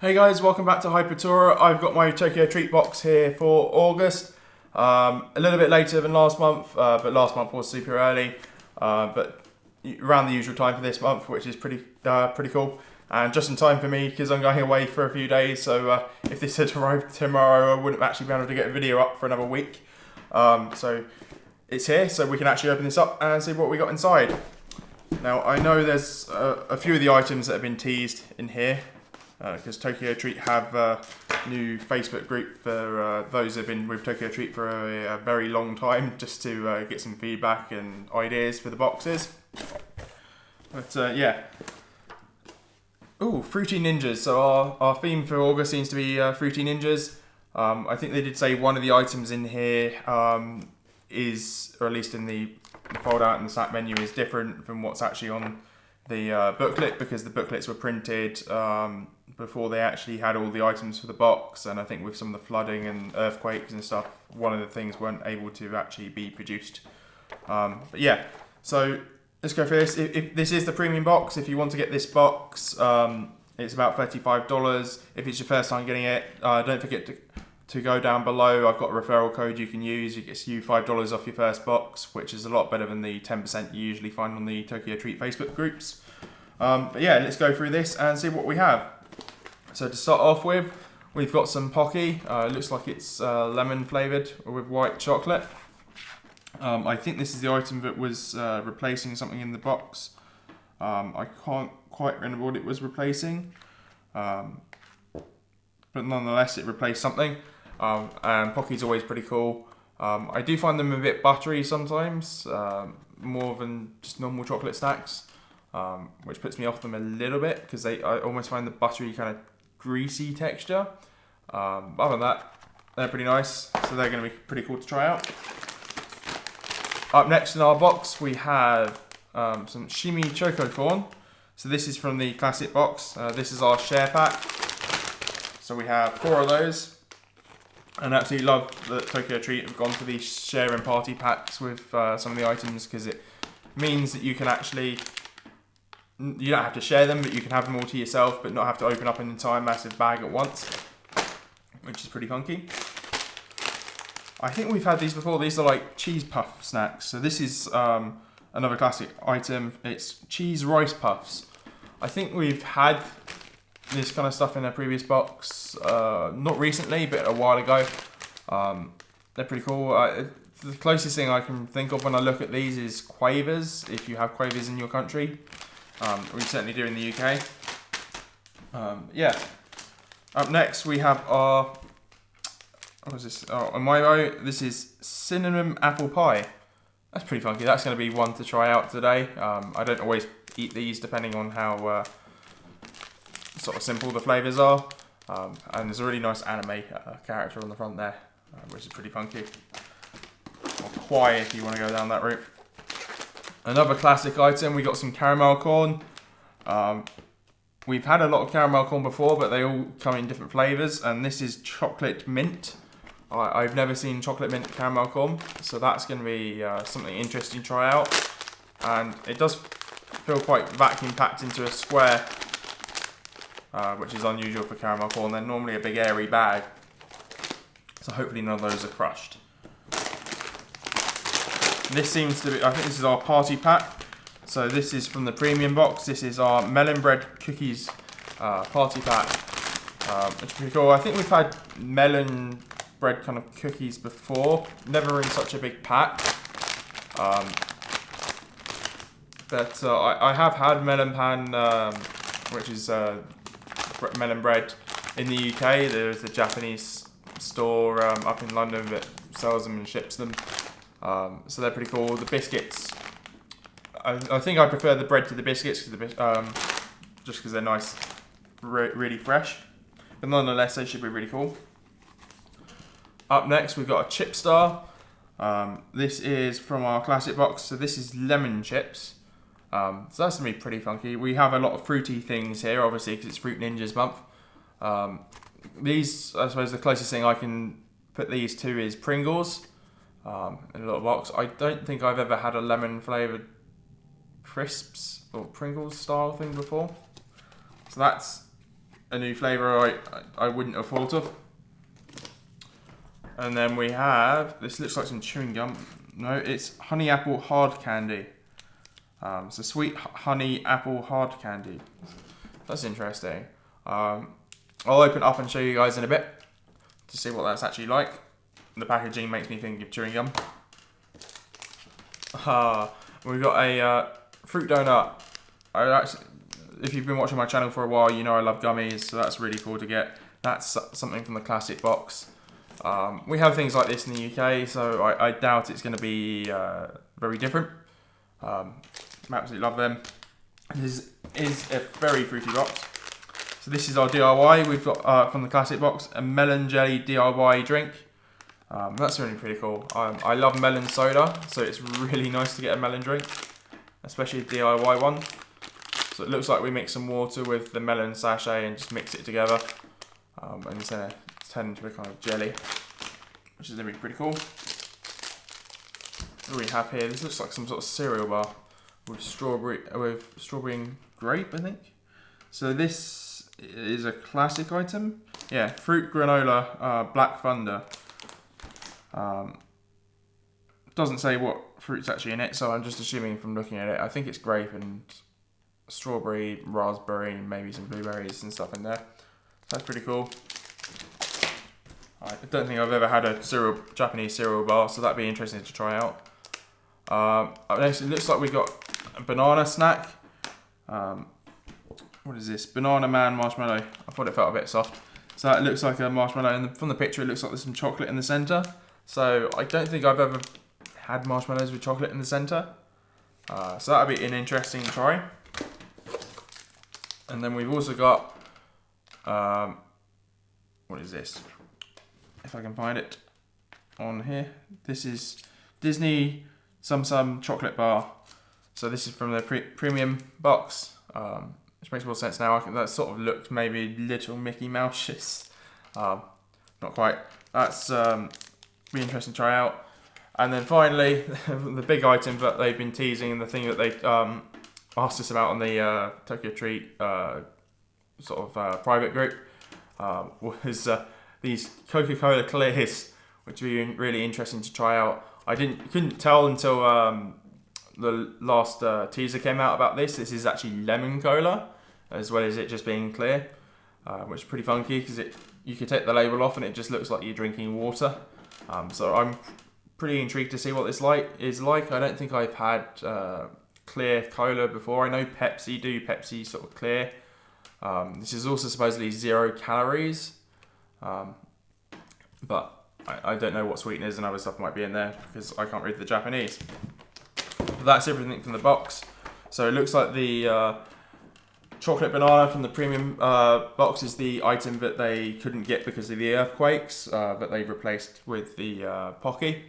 Hey guys, welcome back to Hypertora. I've got my Tokyo Treat box here for August. A little bit later than last month, but last month was super early. But around the usual time for this month, which is pretty cool. And just in time for me, because I'm going away for a few days. So if this had arrived tomorrow, I wouldn't have actually been able to get a video up for another week. So it's here, so we can actually open this up and see what we got inside. Now, I know there's a few of the items that have been teased in here, because Tokyo Treat have a new Facebook group for those who have been with Tokyo Treat for a very long time, just to get some feedback and ideas for the boxes. But yeah. Ooh, Fruity Ninjas. So our theme for August seems to be Fruity Ninjas. I think they did say one of the items in here is, or at least in the fold out and the snack menu, is different from what's actually on the booklet, because the booklets were printed before they actually had all the items for the box, and I think with some of the flooding and earthquakes and stuff, one of the things weren't able to actually be produced. But yeah, so let's go through this. If this is the premium box, if you want to get this box, it's about $35. If it's your first time getting it, don't forget to go down below. I've got a referral code you can use. It gets you $5 off your first box, which is a lot better than the 10% you usually find on the Tokyo Treat Facebook groups. But yeah, let's go through this and see what we have. So to start off with, we've got some Pocky. It looks like it's lemon flavoured with white chocolate. I think this is the item that was replacing something in the box. I can't quite remember what it was replacing. But nonetheless, it replaced something. And Pocky's always pretty cool. I do find them a bit buttery sometimes, more than just normal chocolate snacks, which puts me off them a little bit, because I almost find the buttery kind of greasy texture. Other than that, they're pretty nice, so they're going to be pretty cool to try out. Up next in our box, we have some Shimi Choco Corn. So this is from the classic box. This is our share pack. So we have 4 of those. And I absolutely love that Tokyo Treat have gone for these share and party packs with some of the items, because it means that you can actually, you don't have to share them, but you can have them all to yourself, but not have to open up an entire massive bag at once, which is pretty funky. I think we've had these before. These are like cheese puff snacks. So this is another classic item. It's cheese rice puffs. I think we've had this kind of stuff in a previous box, not recently, but a while ago. They're pretty cool. The closest thing I can think of when I look at these is Quavers, if you have Quavers in your country. We certainly do in the UK. Yeah. Up next we have our, what is this? Oh, Amiibo. This is cinnamon apple pie. That's pretty funky. That's going to be one to try out today. I don't always eat these, depending on how sort of simple the flavours are. And there's a really nice anime character on the front there, which is pretty funky. Or kawaii if you want to go down that route. Another classic item, we got some caramel corn. We've had a lot of caramel corn before, but they all come in different flavours, and this is chocolate mint. I've never seen chocolate mint caramel corn, so that's going to be something interesting to try out. And it does feel quite vacuum packed into a square, which is unusual for caramel corn. They're normally a big airy bag, so hopefully none of those are crushed. This seems to be, I think this is our party pack. So this is from the premium box. This is our melon bread cookies party pack, which is pretty cool. I think we've had melon bread kind of cookies before, never in such a big pack. But I have had melon pan, which is melon bread in the UK. There's a Japanese store up in London that sells them and ships them. So they're pretty cool. The biscuits, I think I prefer the bread to the biscuits, just because they're nice, really fresh. But nonetheless, they should be really cool. Up next, we've got a chip star. This is from our classic box. So this is lemon chips. So that's going to be pretty funky. We have a lot of fruity things here, obviously, because it's Fruit Ninjas month. These, I suppose the closest thing I can put these to is Pringles. In a little box. I don't think I've ever had a lemon flavoured crisps or Pringles style thing before. So that's a new flavour I wouldn't have thought of. And then we have, this looks like some chewing gum. No, it's honey apple hard candy. It's a sweet honey apple hard candy. That's interesting. I'll open it up and show you guys in a bit to see what that's actually like. The packaging makes me think of chewing gum. We've got a fruit donut. If you've been watching my channel for a while, you know I love gummies, so that's really cool to get. That's something from the classic box. We have things like this in the UK, so I doubt it's going to be very different. Absolutely love them. This is a very fruity box. So this is our DIY. We've got from the classic box a melon jelly DIY drink. That's really pretty cool. I love melon soda, so it's really nice to get a melon drink, especially a DIY one. So it looks like we mix some water with the melon sachet and just mix it together, and it's going to turn into a kind of jelly, which is going to be pretty cool. What do we have here? This looks like some sort of cereal bar with strawberry and grape, I think. So this is a classic item. Yeah, fruit granola, Black Thunder. Doesn't say what fruit's actually in it, so I'm just assuming from looking at it. I think it's grape and strawberry, raspberry, maybe some blueberries and stuff in there. So that's pretty cool. I don't think I've ever had a Japanese cereal bar, so that'd be interesting to try out. Next, it looks like we got a banana snack. What is this? Banana Man marshmallow. I thought it felt a bit soft. So it looks like a marshmallow, and from the picture it looks like there's some chocolate in the centre. So I don't think I've ever had marshmallows with chocolate in the centre. So that'll be an interesting try. And then we've also got, what is this? If I can find it on here. This is Disney Tsum Tsum chocolate bar. So this is from the premium box, which makes more sense now. That sort of looked maybe little Mickey Mouse-ish. Not quite. That's be interesting to try out. And then finally, the big item that they've been teasing and the thing that they asked us about on the Tokyo Treat private group was these Coca-Cola Clears, which would be really interesting to try out. I couldn't tell until the last teaser came out about this. This is actually lemon cola, as well as it just being clear, which is pretty funky because you could take the label off and it just looks like you're drinking water. So I'm pretty intrigued to see what this is like. I don't think I've had clear cola before. I know Pepsi do Pepsi sort of clear. This is also supposedly 0 calories, but I don't know what sweeteners and other stuff might be in there because I can't read the Japanese. But that's everything from the box. So it looks like the chocolate banana from the premium box is the item that they couldn't get because of the earthquakes that they've replaced with the Pocky.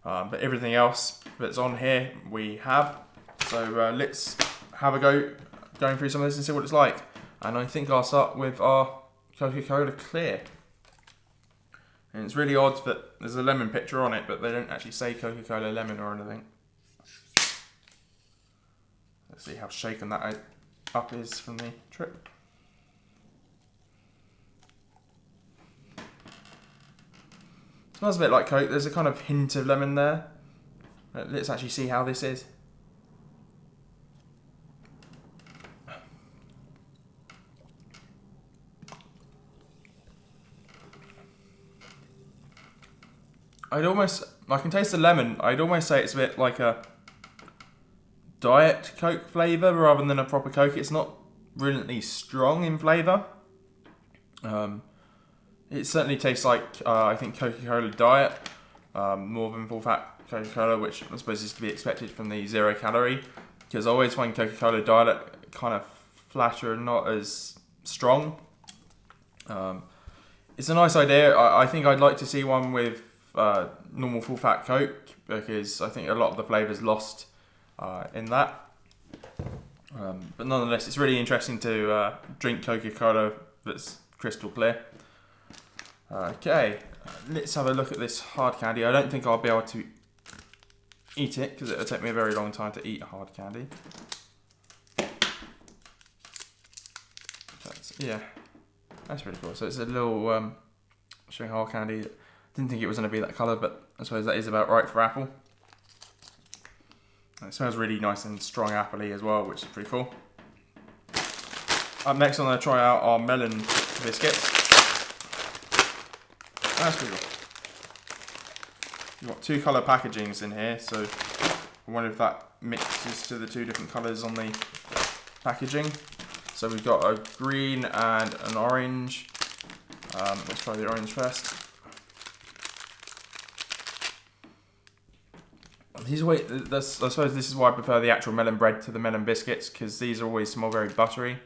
But everything else that's on here we have. So let's have a go going through some of this and see what it's like. And I think I'll start with our Coca-Cola Clear. And it's really odd that there's a lemon picture on it, but they don't actually say Coca-Cola Lemon or anything. Let's see how shaken that up is from the trip. Smells a bit like Coke. There's a kind of hint of lemon there. Let's actually see how this is. I can taste the lemon. I'd almost say it's a bit like a Diet Coke flavour rather than a proper Coke. It's not brilliantly strong in flavour. It certainly tastes like, I think, Coca-Cola Diet, more than full-fat Coca-Cola, which I suppose is to be expected from the 0 calorie, because I always find Coca-Cola Diet kind of flatter and not as strong. It's a nice idea. I think I'd like to see one with normal full-fat Coke, because I think a lot of the flavours lost in that. But nonetheless, it's really interesting to drink Coca-Cola that's crystal clear. Okay, let's have a look at this hard candy. I don't think I'll be able to eat it because it'll take me a very long time to eat hard candy. Yeah, That's pretty cool. So it's a little showing hard candy. Didn't think it was going to be that colour, but I suppose that is about right for apple. And it smells really nice and strong appley as well, which is pretty cool. Up next, I'm going to try out our melon biscuits. That's pretty cool. You've got 2 colour packagings in here, so I wonder if that mixes to the 2 different colours on the packaging. So we've got a green and an orange. Let's try the orange first. I suppose this is why I prefer the actual melon bread to the melon biscuits, because these always smell very buttery.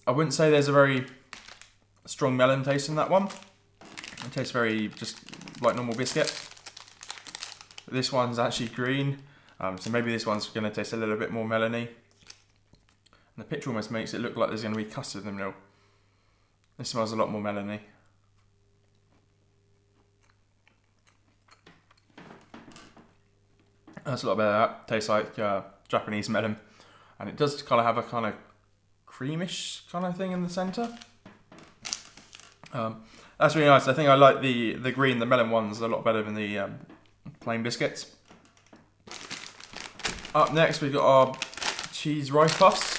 I wouldn't say there's a very strong melon taste in that one. It tastes very just like normal biscuit. This one's actually green, so maybe this one's going to taste a little bit more melony. And the picture almost makes it look like there's going to be custard in the middle. This smells a lot more melony. That's a lot better. That tastes like Japanese melon, and it does kind of have a kind of creamish kind of thing in the centre. That's really nice. I think I like the green, the melon ones a lot better than the plain biscuits. Up next we've got our cheese rice puffs.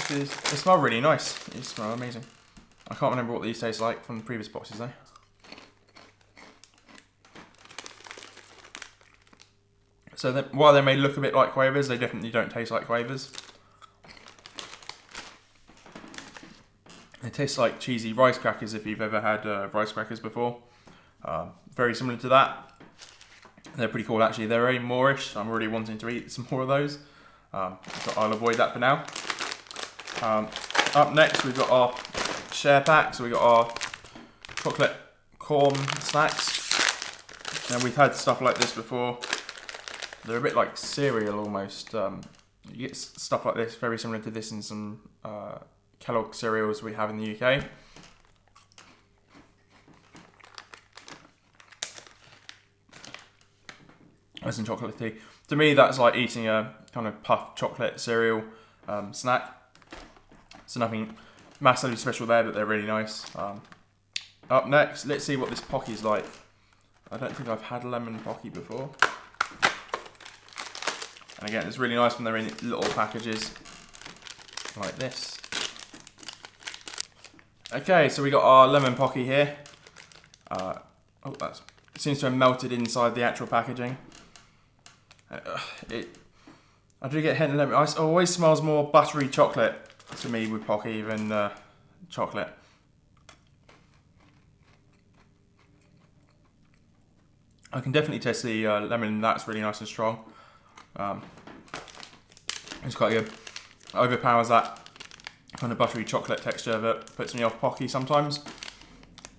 They smell really nice. They smell amazing. I can't remember what these taste like from the previous boxes though. So while they may look a bit like Quavers, they definitely don't taste like Quavers. They taste like cheesy rice crackers if you've ever had rice crackers before. Very similar to that. They're pretty cool actually. They're very Moorish. I'm really wanting to eat some more of those. So I'll avoid that for now. Up next we've got our share pack. So we've got our chocolate corn snacks. Now we've had stuff like this before. They're a bit like cereal almost. You get stuff like this, very similar to this in some Kellogg cereals we have in the UK. That's in chocolatey. To me, that's like eating a kind of puffed chocolate cereal snack. So nothing massively special there, but they're really nice. Up next, let's see what this Pocky's like. I don't think I've had lemon Pocky before. And again, it's really nice when they're in little packages like this. Okay, so we got our lemon Pocky here. It seems to have melted inside the actual packaging. I do get a hint of lemon. It always smells more buttery chocolate to me with Pocky than chocolate. I can definitely taste the lemon. That's really nice and strong. It's quite good. Overpowers that kind of buttery chocolate texture that puts me off Pocky sometimes.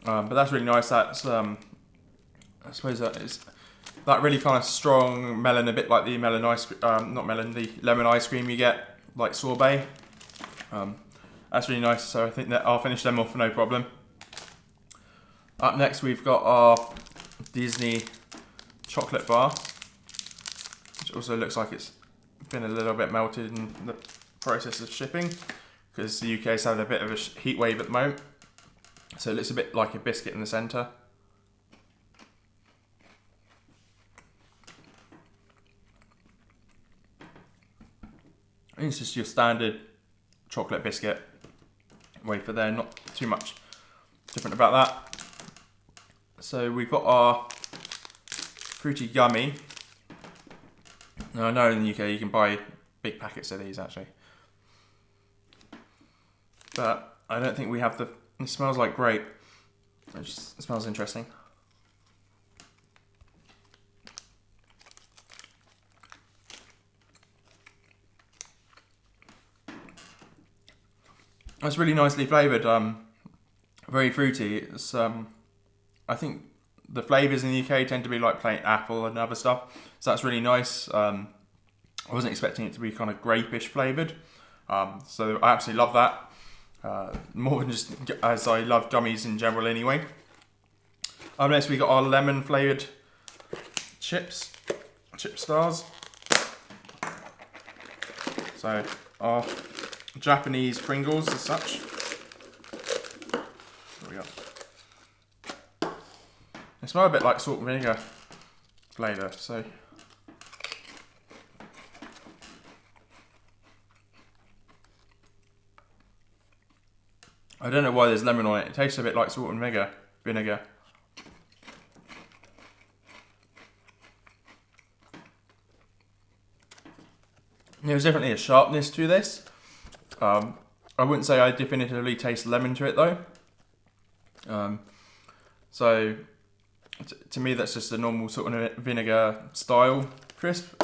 But that's really nice. That's I suppose that is that really kind of strong melon, a bit like the melon ice cream, not melon, the lemon ice cream you get like sorbet. That's really nice. So I think that I'll finish them off no problem. Up next we've got our Disney chocolate bar, which also looks like it's been a little bit melted in the process of shipping, because the UK's had a bit of a heat wave at the moment. So it looks a bit like a biscuit in the centre. It's just your standard chocolate biscuit wafer there, not too much different about that. So we've got our fruity gummy. Now I know in the UK you can buy big packets of these actually, but I don't think we have the. It smells like grape. It smells interesting. It's really nicely flavoured, very fruity. It's I think the flavours in the UK tend to be like plain apple and other stuff, so that's really nice. I wasn't expecting it to be kind of grape-ish flavoured, so I absolutely love that. More than just as I love gummies in general anyway. Up next we got our lemon flavoured chips, chip stars. So our Japanese Pringles as such. There we go. They smell a bit like salt and vinegar flavour, so. I don't know why there's lemon on it. It tastes a bit like salt and vinegar. There's definitely a sharpness to this. I wouldn't say I definitively taste lemon to it though. So to me that's just a normal sort of vinegar style crisp.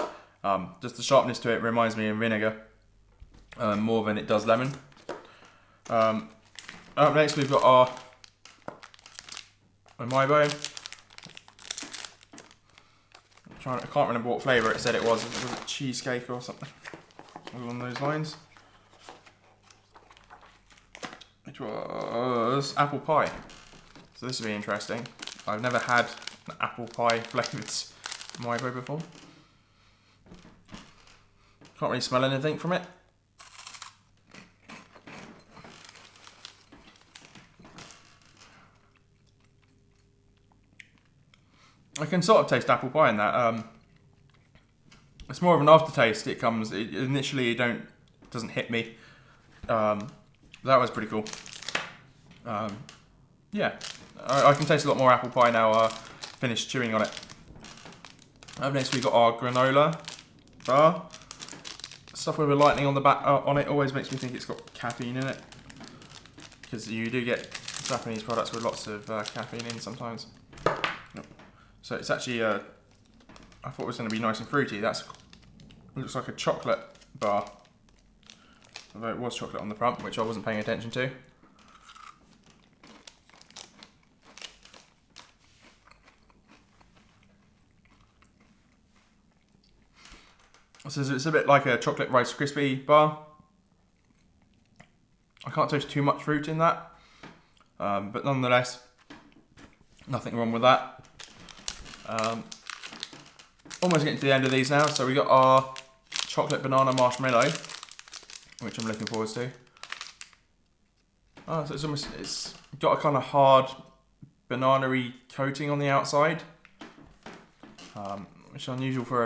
Just the sharpness to it reminds me of vinegar more than it does lemon. Up next we've got our Amiibo. I can't remember what flavour it said it was. Was it cheesecake or something along those lines? Which was apple pie. So this will be interesting. I've never had an apple pie flavoured Amiibo before. Can't really smell anything from it. I can sort of taste apple pie in that. It's more of an aftertaste. Initially doesn't hit me. That was pretty cool. Yeah, I can taste a lot more apple pie now. Finished chewing on it. Up next we got our granola bar. Stuff with a lightning on the back on it always makes me think it's got caffeine in it, because you do get Japanese products with lots of caffeine in sometimes. So it's actually, I thought it was going to be nice and fruity. It looks like a chocolate bar. Although it was chocolate on the front, which I wasn't paying attention to. So it's a bit like a chocolate Rice Krispie bar. I can't taste too much fruit in that. But nonetheless, nothing wrong with that. Almost getting to the end of these now, so we got our chocolate banana marshmallow, which I'm looking forward to. Oh, so it's got a kind of hard banana-y coating on the outside, which is unusual for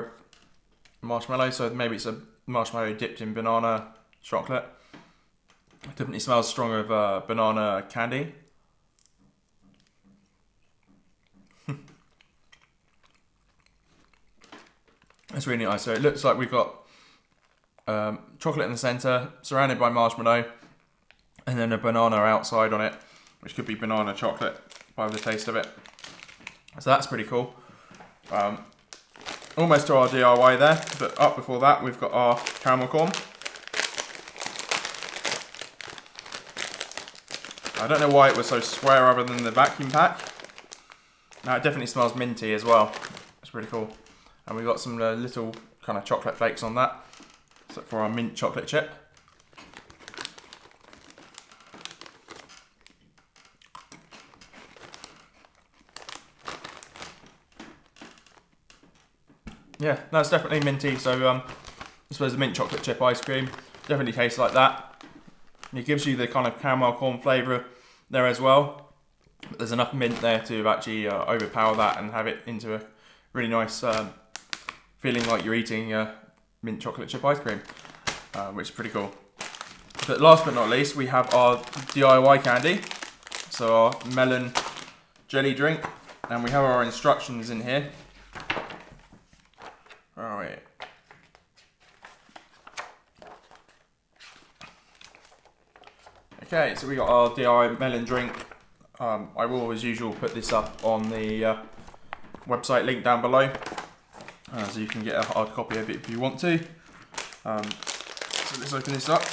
a marshmallow. So maybe it's a marshmallow dipped in banana chocolate. It definitely smells strong of banana candy. It's really nice. So it looks like we've got chocolate in the centre, surrounded by marshmallow, and then a banana outside on it, which could be banana chocolate by the taste of it. So that's pretty cool. Almost to our DIY there, but up before that we've got our caramel corn. I don't know why it was so square other than the vacuum pack. Now it definitely smells minty as well. It's pretty cool. And we've got some little kind of chocolate flakes on that. So for our mint chocolate chip. Yeah, that's definitely minty. So I suppose the mint chocolate chip ice cream definitely tastes like that. It gives you the kind of caramel corn flavour there as well. But there's enough mint there to actually overpower that and have it into a really nice feeling like you're eating mint chocolate chip ice cream, which is pretty cool. But last but not least, we have our DIY candy. So our melon jelly drink, and we have our instructions in here. All right. Okay, so we got our DIY melon drink. I will, as usual, put this up on the website link down below, so you can get a hard copy of it if you want to. So let's open this up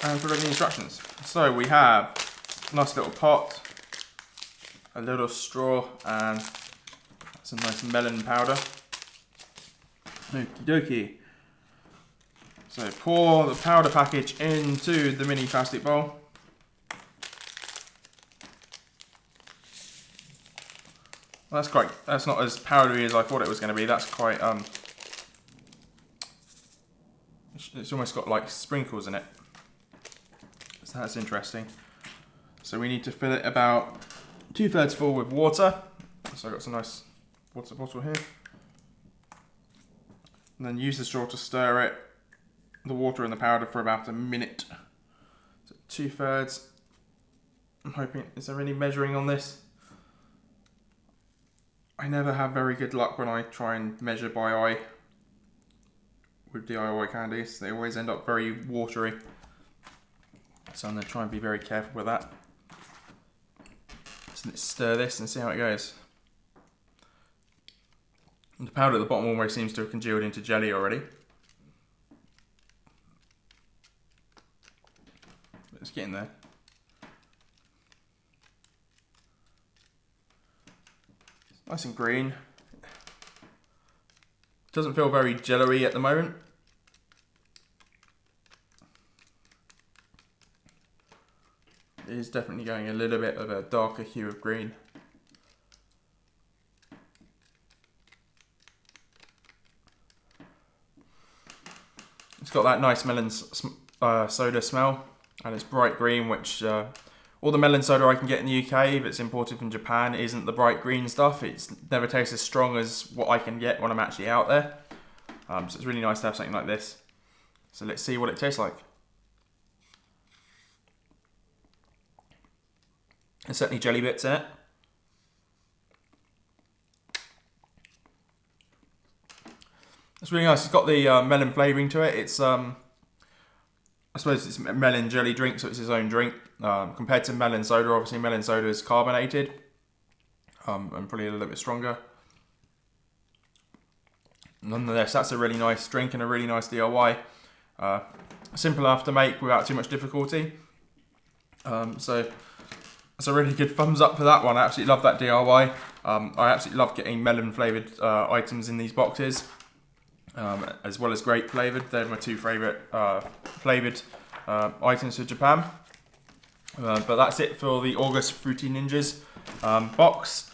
and put in the instructions. So we have a nice little pot, a little straw, and some nice melon powder. Okie dokie. So pour the powder package into the mini plastic bowl. That's not as powdery as I thought it was going to be. That's quite it's almost got like sprinkles in it. So that's interesting. So we need to fill it about 2/3 full with water. So I've got some nice water bottle here. And then use the straw to stir it, the water and the powder, for about a minute. So 2/3. I'm hoping, is there any measuring on this? I never have very good luck when I try and measure by eye with DIY candies. They always end up very watery. So I'm going to try and be very careful with that. So let's stir this and see how it goes. And the powder at the bottom almost seems to have congealed into jelly already. But it's getting there. It's nice and green. Doesn't feel very jelly at the moment. It is definitely going a little bit of a darker hue of green. It's got that nice melon soda smell, and it's bright green, which all the melon soda I can get in the UK that's imported from Japan isn't the bright green stuff. It's never tastes as strong as what I can get when I'm actually out there. So it's really nice to have something like this. So let's see what it tastes like. There's certainly jelly bits in it. It's really nice. It's got the melon flavouring to it. It's I suppose it's a melon jelly drink, so it's its own drink. Compared to melon soda, obviously melon soda is carbonated and probably a little bit stronger. Nonetheless, that's a really nice drink and a really nice DIY. Simple enough to make without too much difficulty. So it's a really good thumbs up for that one. I absolutely love that DIY. I absolutely love getting melon flavoured items in these boxes. As well as grape flavoured. They're my two favourite flavoured items for Japan. But that's it for the August Fruity Ninjas box.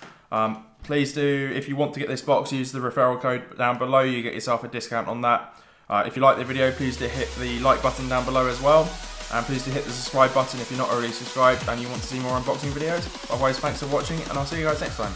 Please do, if you want to get this box, use the referral code down below. You get yourself a discount on that. If you like the video, please do hit the like button down below as well. And please do hit the subscribe button if you're not already subscribed and you want to see more unboxing videos. Otherwise, thanks for watching, and I'll see you guys next time.